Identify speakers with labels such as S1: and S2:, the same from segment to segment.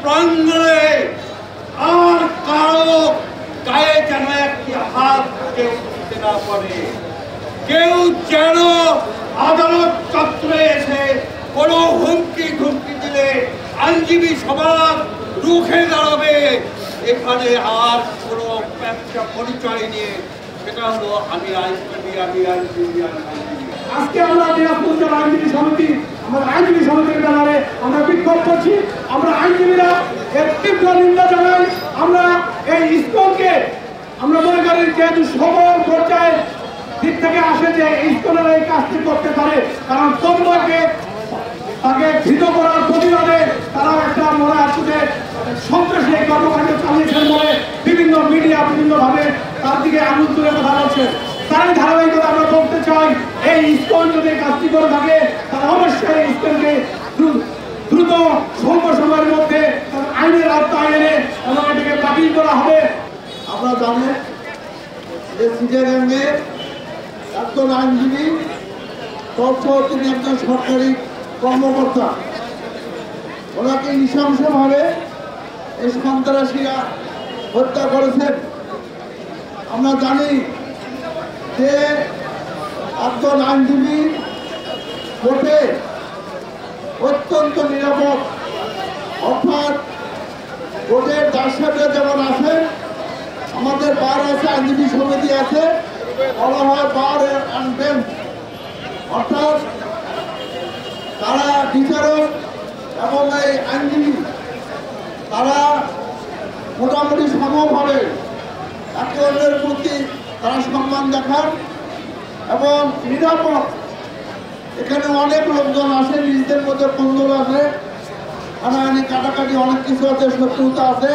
S1: প্রাঙ্গণে আর কারো গায়ে যেন একটি হাত কেউ দিতে না পারে। কেউ যেন আদালত চত্বরে এসে কোনো হুমকি ধুমকি দিলে আইনজীবী সমাজ রুখে দাঁড়াবে। এখানে আর কোনো একটা পরিচয় নিয়ে সেটা হলো আমি আইনজীবী, আমি আইনজীবী, আমি আইনজীবী।
S2: আজকে আমরা দিনাজপুর জেলা আইনজীবী সমিতি, আমাদের আইনজীবী সমিতির ব্যানারে আমরা বিক্ষোভ করছি। আমরা আইনজীবীরা এর তীব্র নিন্দা জানাই। আমরা এই ইসকনকে আমরা মনে করি যেহেতু সকল পর্যায়ে দিক থেকে আসে যে ইসকনের এই কাজটি করতে পারে, কারণ তন্ময়কে তাকে ধৃত করার প্রতিবাদে তারা একটা মনে আছে যে সন্ত্রাসী এই কর্মকাণ্ড চালিয়েছেন বলে বিভিন্ন মিডিয়া বিভিন্নভাবে তার দিকে আঙুল তুলে কথা বলছে। তারই ধারাবাহিকতা আমরা বলতে চাই, এই ইসকন যদি কাজটি করে থাকে তাহলে অবশ্যই ইসকনকে দ্রুত স্বল্প সময়ের মধ্যে আইনের আওতায় এনে এবং এটাকে বাতিল করা হবে।
S3: আমরা জানি যে চিটাগাংয়ে একজন আইনজীবী তিনি একজন সরকারি কর্মকর্তা, ওনাকে নৃশংসভাবে এই সন্ত্রাসীরা হত্যা করেছেন। আমরা জানি যে একজন আইনজীবী কোর্টে অত্যন্ত নিরাপদ, অর্থাৎ কোর্টের দার্শকরা যেমন আছেন, আমাদের বার আছে, আইনজীবী সমিতি আছে, বলা হয় বার অ্যান্ড বেঞ্চ, অর্থাৎ তারা বিচারক এবং এই আইনজীবী তারা মোটামুটি সমভাবে একে অন্যের প্রতি তারা সম্মান দেখান এবং নিরাপদ। এখানে অনেক লোকজন আসে, নিজেদের মধ্যে কন্দল আছে, হানাহানি কাটাকাটি অনেক কিছু আছে, শত্রুতা আছে,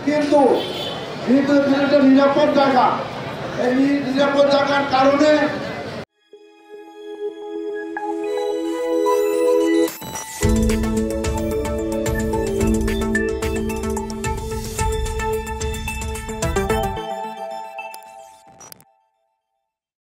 S3: কিন্তু যেহেতু এখানে একটা নিরাপদ জায়গা, এই নিরাপদ জায়গার কারণে